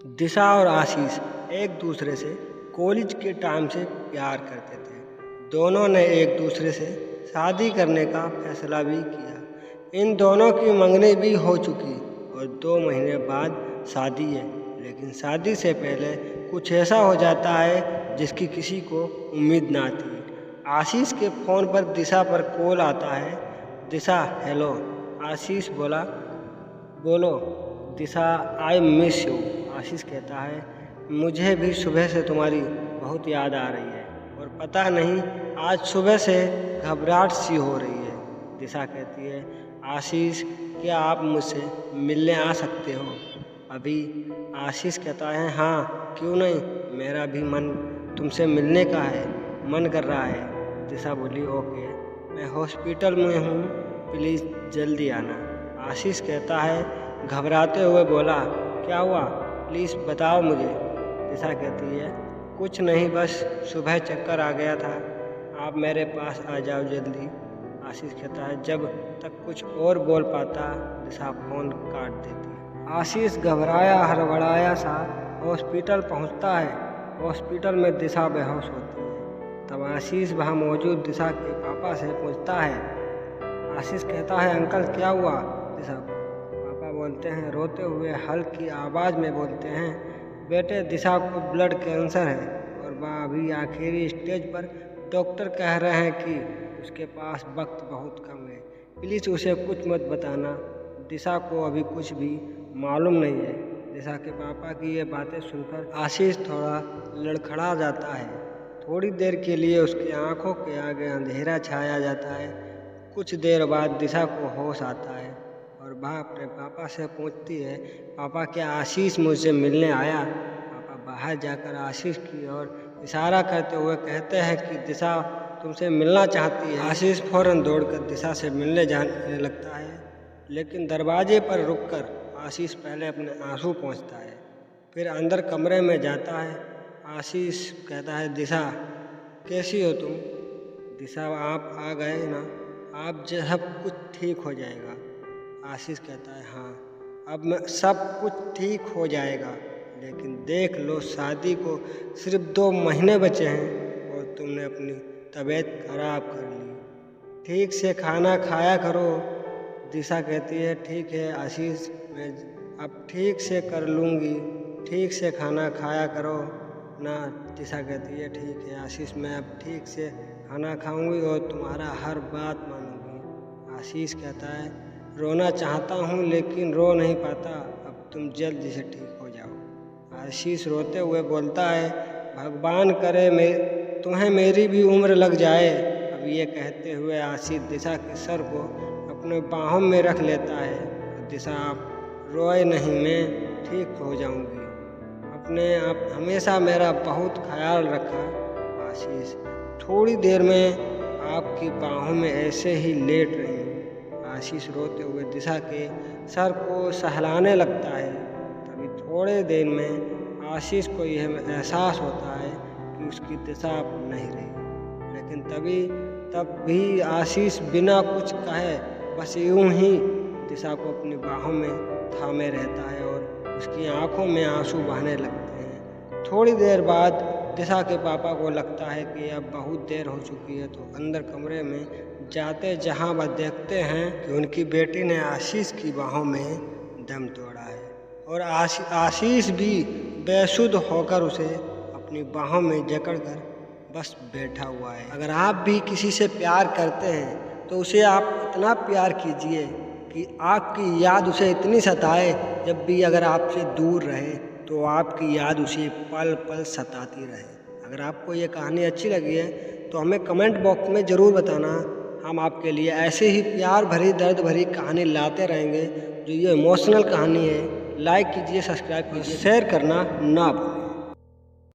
दिशा और आशीष एक दूसरे से कॉलेज के टाइम से प्यार करते थे। दोनों ने एक दूसरे से शादी करने का फैसला भी किया। इन दोनों की मंगनी भी हो चुकी और 2 महीने बाद शादी है। लेकिन शादी से पहले कुछ ऐसा हो जाता है जिसकी किसी को उम्मीद ना थी। आशीष के फ़ोन पर दिशा पर कॉल आता है। दिशा, हेलो। आशीष बोला, बोलो। दिशा, आई मिस यू। आशीष कहता है, मुझे भी सुबह से तुम्हारी बहुत याद आ रही है और पता नहीं आज सुबह से घबराहट सी हो रही है। दिशा कहती है, आशीष, क्या आप मुझसे मिलने आ सकते हो अभी? आशीष कहता है, हाँ क्यों नहीं, मेरा भी मन तुमसे मिलने का है, मन कर रहा है। दिशा बोली, ओके, मैं हॉस्पिटल में हूँ, प्लीज़ जल्दी आना। आशीष कहता है, घबराते हुए बोला, क्या हुआ, प्लीज़ बताओ मुझे। दिशा कहती है, कुछ नहीं, बस सुबह चक्कर आ गया था, आप मेरे पास आ जाओ जल्दी। आशीष कहता है, जब तक कुछ और बोल पाता दिशा फ़ोन काट देती। आशीष घबराया हड़बड़ाया सा हॉस्पिटल पहुंचता है। हॉस्पिटल में दिशा बेहोश होती है। तब आशीष वहां मौजूद दिशा के पापा से पूछता है। आशीष कहता है, अंकल क्या हुआ? दिशा बोलते हैं, रोते हुए हल्की आवाज़ में बोलते हैं, बेटे दिशा को ब्लड कैंसर है और वह अभी आखिरी स्टेज पर, डॉक्टर कह रहे हैं कि उसके पास वक्त बहुत कम है, प्लीज़ उसे कुछ मत बताना, दिशा को अभी कुछ भी मालूम नहीं है। दिशा के पापा की ये बातें सुनकर आशीष थोड़ा लड़खड़ा जाता है। थोड़ी देर के लिए उसकी आंखों के आगे अंधेरा छाया जाता है। कुछ देर बाद दिशा को होश आता है और वह अपने पापा से पूछती है, पापा क्या आशीष मुझसे मिलने आया? पापा बाहर जाकर आशीष की ओर इशारा करते हुए कहते हैं कि दिशा तुमसे मिलना चाहती है। आशीष फौरन दौड़कर दिशा से मिलने जाने लगता है, लेकिन दरवाजे पर रुककर आशीष पहले अपने आंसू पोंछता है, फिर अंदर कमरे में जाता है। आशीष कहता है, दिशा कैसी हो तुम? दिशा, आप आ गए ना, आप सब कुछ ठीक हो जाएगा। आशीष कहता है, हाँ अब मैं सब कुछ ठीक हो जाएगा, लेकिन देख लो शादी को सिर्फ 2 महीने बचे हैं और तुमने अपनी तबीयत खराब कर ली। ठीक से खाना खाया करो। दिशा कहती है, ठीक है आशीष, मैं अब ठीक से कर लूँगी, ठीक से खाना खाया करो ना। दिशा कहती है, ठीक है आशीष, मैं अब ठीक से खाना खाऊंगी और तुम्हारा हर बात मानूंगी। आशीष कहता है, रोना चाहता हूँ लेकिन रो नहीं पाता, अब तुम जल्दी से ठीक हो जाओ। आशीष रोते हुए बोलता है, भगवान करे तुम्हें मेरी भी उम्र लग जाए। अब ये कहते हुए आशीष दिशा के सर को अपने बाहों में रख लेता है। दिशा, आप रोए नहीं, मैं ठीक हो जाऊंगी, अपने आप हमेशा मेरा बहुत ख्याल रखा। आशीष थोड़ी देर में आपकी बाहों में ऐसे ही लेट रही। आशीष रोते हुए दिशा के सर को सहलाने लगता है। तभी थोड़े देर में आशीष को यह एहसास होता है कि उसकी दिशा अब नहीं रही, लेकिन तब भी आशीष बिना कुछ कहे बस यूं ही दिशा को अपनी बाहों में थामे रहता है और उसकी आंखों में आंसू बहने लगते हैं। थोड़ी देर बाद दिशा के पापा को लगता है कि अब बहुत देर हो चुकी है, तो अंदर कमरे में जाते जहां वह देखते हैं कि उनकी बेटी ने आशीष की बाहों में दम तोड़ा है और आशीष भी बेसुध होकर उसे अपनी बाहों में जकड़कर बस बैठा हुआ है। अगर आप भी किसी से प्यार करते हैं तो उसे आप इतना प्यार कीजिए कि आपकी याद उसे इतनी सताए, जब भी अगर आपसे दूर रहे तो आपकी याद उसे पल पल सताती रहे। अगर आपको ये कहानी अच्छी लगी है तो हमें कमेंट बॉक्स में ज़रूर बताना। हम आपके लिए ऐसे ही प्यार भरी दर्द भरी कहानी लाते रहेंगे। जो ये इमोशनल कहानी है, लाइक कीजिए, सब्सक्राइब कीजिए, शेयर करना ना भूलें।